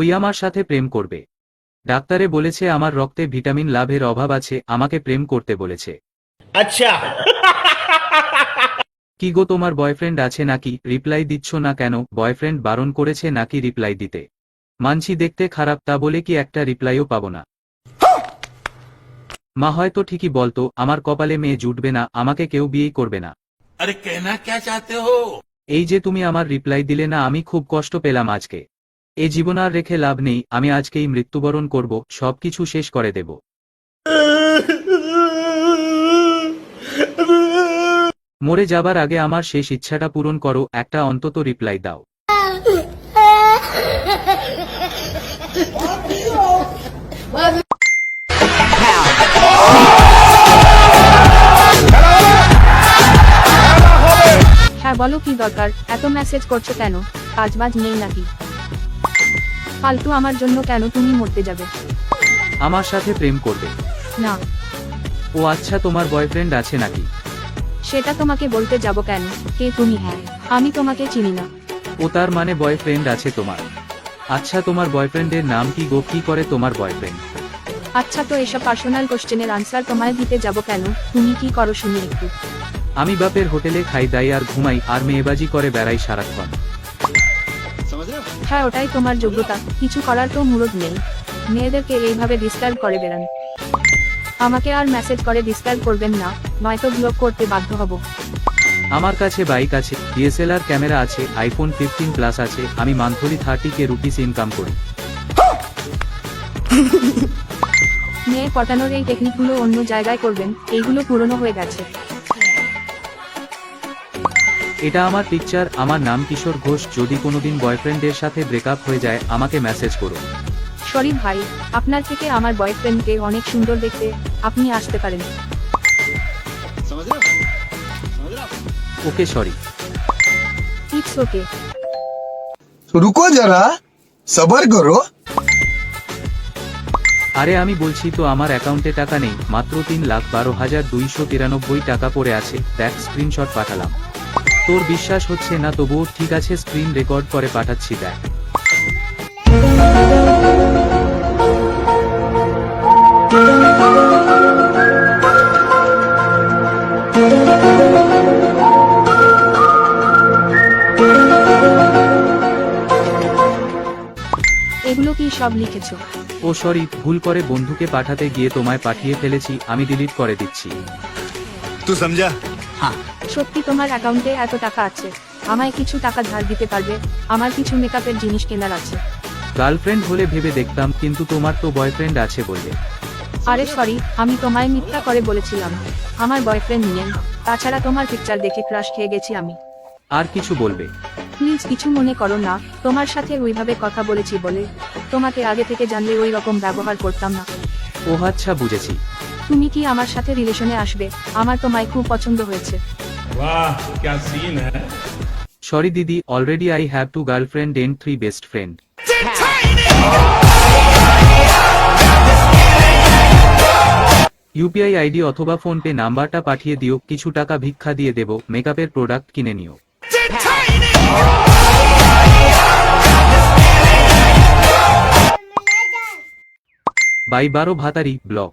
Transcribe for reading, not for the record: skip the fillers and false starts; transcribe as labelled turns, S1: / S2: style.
S1: ওই আমার সাথে প্রেম করবে। ডাক্তারে বলেছে আমার রক্তে ভিটামিন লাভের অভাব আছে, আমাকে প্রেম করতে বলেছে।
S2: আচ্ছা।
S1: কি গো, তোমার বয়ফ্রেন্ড আছে নাকি? রিপ্লাই দিচ্ছ না কেন? বয়ফ্রেন্ড বারণ করেছে নাকি রিপ্লাই দিতে? মানছি দেখতে খারাপ, তা বলে কি একটা রিপ্লাইও পাবো না? মা হয়তো ঠিকই বলতো, আমার কপালে মেয়ে জুটবে না, আমাকে কেউ বিয়েই করবে না।
S3: अरे कहना क्या चाहते हो?
S1: এই যে তুমি আমার রিপ্লাই দিলে না, আমি খুব কষ্ট পেলাম আজকে। এ জীবন আর রেখে লাভ নেই, আমি আজকেই মৃত্যুবরণ করব, সবকিছু শেষ করে দেব। মরে যাবার আগে আমার শেষ ইচ্ছাটা পূরণ করো, একটা অন্তত রিপ্লাই দাও।
S4: হ্যাঁ বলো, কি দরকার? এত মেসেজ করছো কেন? কাজবাজ নেই নাকি? ফালতু আমার জন্য কেন তুমি মরতে যাবে?
S1: আমার সাথে প্রেম করবে?
S4: না।
S1: ও আচ্ছা, তোমার বয়ফ্রেন্ড আছে নাকি?
S4: সেটা তোমাকে বলতে যাব কেন? কে তুমি? হ্যাঁ, আমি তোমাকে চিনি না।
S1: ও তার মানে বয়ফ্রেন্ড আছে তোমার? আচ্ছা, তোমার বয়ফ্রেন্ডের নাম কি গো? কি করে তোমার বয়ফ্রেন্ড?
S4: আচ্ছা, তো এসব পার্সোনাল কোশ্চেনের আনসার তোমায় দিতে যাব কেন? তুমি কি করো শুনি একটু।
S1: আমি বাপের হোটেলে খাই দাই আর ঘুমাই আর মেয়েবাজি করে বেড়াই সারাক্ষণ।
S4: হ্যাঁ, ওটাই তোমার যোগ্যতা, কিছু করার তো মুরদ নেই। মেয়েদেরকে এইভাবে ডিস্টার্ব করে বেড়ান। আমাকে আর মেসেজ করে ডিস্টার্ব করবেন না, নয়তো ব্লক করতে বাধ্য হব।
S1: আমার কাছে বাইক আছে, ডিএসএলআর ক্যামেরা আছে, আইফোন 15 প্লাস আছে, আমি মান্থলি 30K রুপিস ইনকাম করি।
S4: মেয়ে পটানোর এই টেকনিকগুলো অন্য জায়গায় করবেন, এইগুলো পুরনো হয়ে গেছে।
S1: এটা আমার পিকচার, আমার নাম কিশোর ঘোষ। যদি কোনোদিন বয়ফ্রেন্ডের সাথে ব্রেকআপ হয়ে যায় আমাকে মেসেজ করো।
S4: সরি ভাই, আপনার থেকে আমার বয়ফ্রেন্ডকে অনেক সুন্দর দেখতে, আপনি আসতে পারেন।
S1: ওকে, সরি।
S4: It's okay.
S5: रुको जरा सबर करो।
S1: আরে আমি বলছি তো, আমার অ্যাকাউন্টে টাকা নেই, মাত্র 3,12,293 টাকা পড়ে আছে, দেখ স্ক্রিনশট পাঠালাম। তোর বিশ্বাস হচ্ছে না? তবুও ঠিক আছে, স্ক্রিন রেকর্ড করে পাঠাচ্ছি, দেখ।
S4: এগুলো কি সব লিখেছো?
S1: ও সরি, ভুল করে বন্ধুকে পাঠাতে গিয়ে তোমায় পাঠিয়ে ফেলেছি, আমি ডিলিট করে দিচ্ছি।
S3: तू समझा?
S4: সত্যি তোমার অ্যাকাউন্টে এত টাকা আছে? আমায় কিছু টাকা ধার দিতে পারবে? আমার কিছু মেকআপের জিনিস কেনার আছে।
S1: গার্লফ্রেন্ড হলে ভেবে দেখতাম, কিন্তু তোমার তো বয়ফ্রেন্ড আছে বললে।
S4: আরে সরি, আমি তোমায় মিথ্যা করে বলেছিলাম। আমার বয়ফ্রেন্ড নেই, তাছাড়া তোমার পিকচার দেখে ক্রাশ খেয়ে গেছি আমি।
S1: আর কিছু বলবে?
S4: প্লিজ কিছু মনে করো না, তোমার সাথে ওইভাবে কথা বলেছি বলে। তোমাকে আগে থেকে জানলে ওই রকম ব্যবহার করতাম না।
S1: ও আচ্ছা, বুঝেছি।
S4: তুমি কি আমার সাথে রিলেশনে আসবে? আমার তোমায় খুব পছন্দ হয়েছে।
S2: वाह क्या सीन है।
S1: সরি দিদি, already I have 2 girlfriend and 3 best friend. UPI ID অথবা ফোনপে নাম্বারটা পাঠিয়ে দিও, কিছু টাকা ভিক্ষা দিয়ে দেব, মেকআপের প্রোডাক্ট কিনে নিও। বাই 12 ভাতারি ব্লক।